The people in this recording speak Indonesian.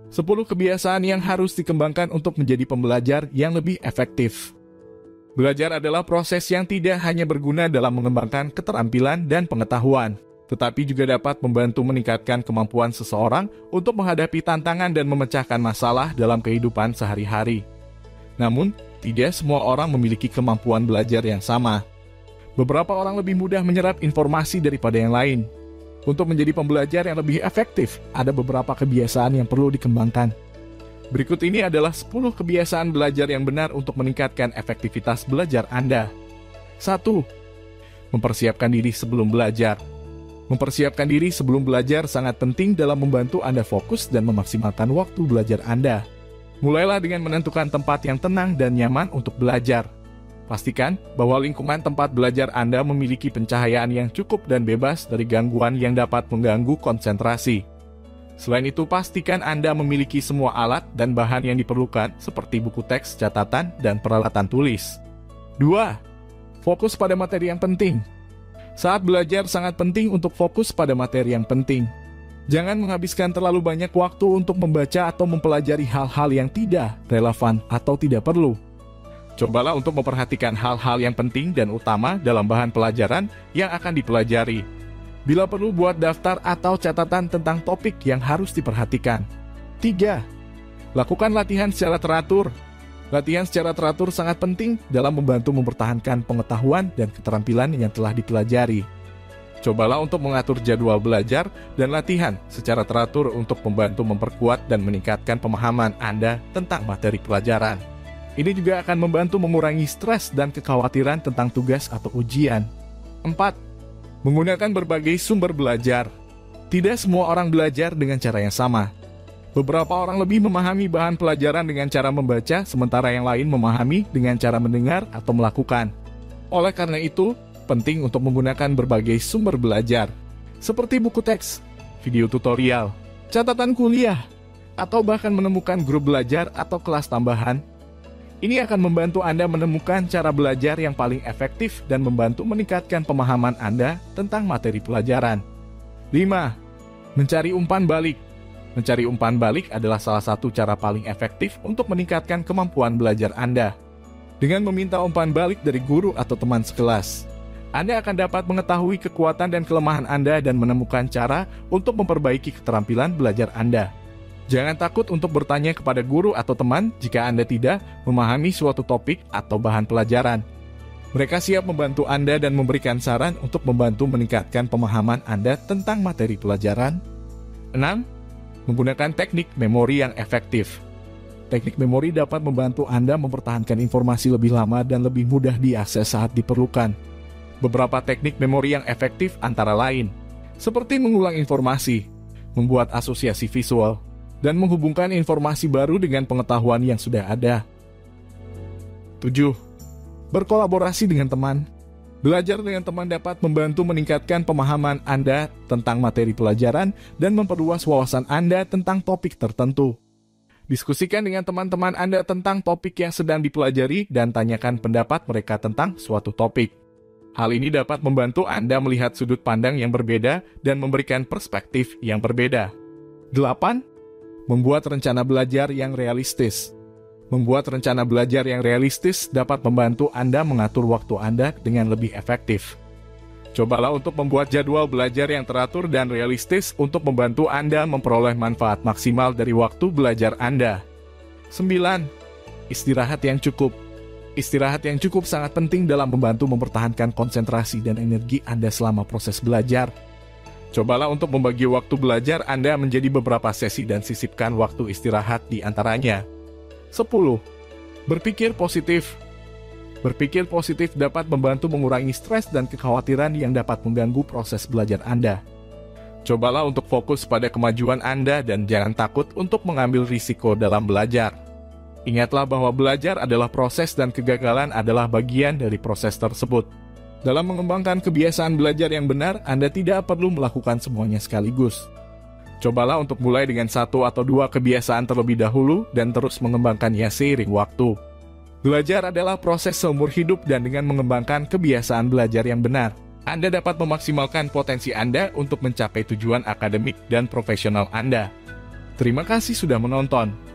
10 kebiasaan yang harus dikembangkan untuk menjadi pembelajar yang lebih efektif. Belajar adalah proses yang tidak hanya berguna dalam mengembangkan keterampilan dan pengetahuan, tetapi juga dapat membantu meningkatkan kemampuan seseorang untuk menghadapi tantangan dan memecahkan masalah dalam kehidupan sehari-hari. Namun, tidak semua orang memiliki kemampuan belajar yang sama. Beberapa orang lebih mudah menyerap informasi daripada yang lain. Untuk menjadi pembelajar yang lebih efektif, ada beberapa kebiasaan yang perlu dikembangkan. Berikut ini adalah 10 kebiasaan belajar yang benar untuk meningkatkan efektivitas belajar Anda. 1. Mempersiapkan diri sebelum belajar. Mempersiapkan diri sebelum belajar sangat penting dalam membantu Anda fokus dan memaksimalkan waktu belajar Anda. Mulailah dengan menentukan tempat yang tenang dan nyaman untuk belajar. Pastikan bahwa lingkungan tempat belajar Anda memiliki pencahayaan yang cukup dan bebas dari gangguan yang dapat mengganggu konsentrasi. Selain itu, pastikan Anda memiliki semua alat dan bahan yang diperlukan seperti buku teks, catatan, dan peralatan tulis. 2. Fokus pada materi yang penting. Saat belajar sangat penting untuk fokus pada materi yang penting. Jangan menghabiskan terlalu banyak waktu untuk membaca atau mempelajari hal-hal yang tidak relevan atau tidak perlu. Cobalah untuk memperhatikan hal-hal yang penting dan utama dalam bahan pelajaran yang akan dipelajari. Bila perlu, buat daftar atau catatan tentang topik yang harus diperhatikan. 3. Lakukan latihan secara teratur. Latihan secara teratur sangat penting dalam membantu mempertahankan pengetahuan dan keterampilan yang telah dipelajari. Cobalah untuk mengatur jadwal belajar dan latihan secara teratur untuk membantu memperkuat dan meningkatkan pemahaman Anda tentang materi pelajaran. Ini juga akan membantu mengurangi stres dan kekhawatiran tentang tugas atau ujian. 4. Menggunakan berbagai sumber belajar. Tidak semua orang belajar dengan cara yang sama. Beberapa orang lebih memahami bahan pelajaran dengan cara membaca, sementara yang lain memahami dengan cara mendengar atau melakukan. Oleh karena itu, penting untuk menggunakan berbagai sumber belajar, seperti buku teks, video tutorial, catatan kuliah, atau bahkan menemukan grup belajar atau kelas tambahan. Ini akan membantu Anda menemukan cara belajar yang paling efektif dan membantu meningkatkan pemahaman Anda tentang materi pelajaran. 5. Mencari umpan balik. Mencari umpan balik adalah salah satu cara paling efektif untuk meningkatkan kemampuan belajar Anda. Dengan meminta umpan balik dari guru atau teman sekelas, Anda akan dapat mengetahui kekuatan dan kelemahan Anda dan menemukan cara untuk memperbaiki keterampilan belajar Anda. Jangan takut untuk bertanya kepada guru atau teman jika Anda tidak memahami suatu topik atau bahan pelajaran. Mereka siap membantu Anda dan memberikan saran untuk membantu meningkatkan pemahaman Anda tentang materi pelajaran. 6. Menggunakan teknik memori yang efektif. Teknik memori dapat membantu Anda mempertahankan informasi lebih lama dan lebih mudah diakses saat diperlukan. Beberapa teknik memori yang efektif antara lain, seperti mengulang informasi, membuat asosiasi visual, dan menghubungkan informasi baru dengan pengetahuan yang sudah ada. 7. Berkolaborasi dengan teman. Belajar dengan teman dapat membantu meningkatkan pemahaman Anda tentang materi pelajaran dan memperluas wawasan Anda tentang topik tertentu. Diskusikan dengan teman-teman Anda tentang topik yang sedang dipelajari dan tanyakan pendapat mereka tentang suatu topik. Hal ini dapat membantu Anda melihat sudut pandang yang berbeda dan memberikan perspektif yang berbeda. 8. Membuat rencana belajar yang realistis. Membuat rencana belajar yang realistis dapat membantu Anda mengatur waktu Anda dengan lebih efektif. Cobalah untuk membuat jadwal belajar yang teratur dan realistis untuk membantu Anda memperoleh manfaat maksimal dari waktu belajar Anda. 9. Istirahat yang cukup. Istirahat yang cukup sangat penting dalam membantu mempertahankan konsentrasi dan energi Anda selama proses belajar. Cobalah untuk membagi waktu belajar Anda menjadi beberapa sesi dan sisipkan waktu istirahat di antaranya. 10. Berpikir positif. Berpikir positif dapat membantu mengurangi stres dan kekhawatiran yang dapat mengganggu proses belajar Anda. Cobalah untuk fokus pada kemajuan Anda dan jangan takut untuk mengambil risiko dalam belajar. Ingatlah bahwa belajar adalah proses dan kegagalan adalah bagian dari proses tersebut. Dalam mengembangkan kebiasaan belajar yang benar, Anda tidak perlu melakukan semuanya sekaligus. Cobalah untuk mulai dengan 1 atau 2 kebiasaan terlebih dahulu dan terus mengembangkannya seiring waktu. Belajar adalah proses seumur hidup dan dengan mengembangkan kebiasaan belajar yang benar, Anda dapat memaksimalkan potensi Anda untuk mencapai tujuan akademik dan profesional Anda. Terima kasih sudah menonton.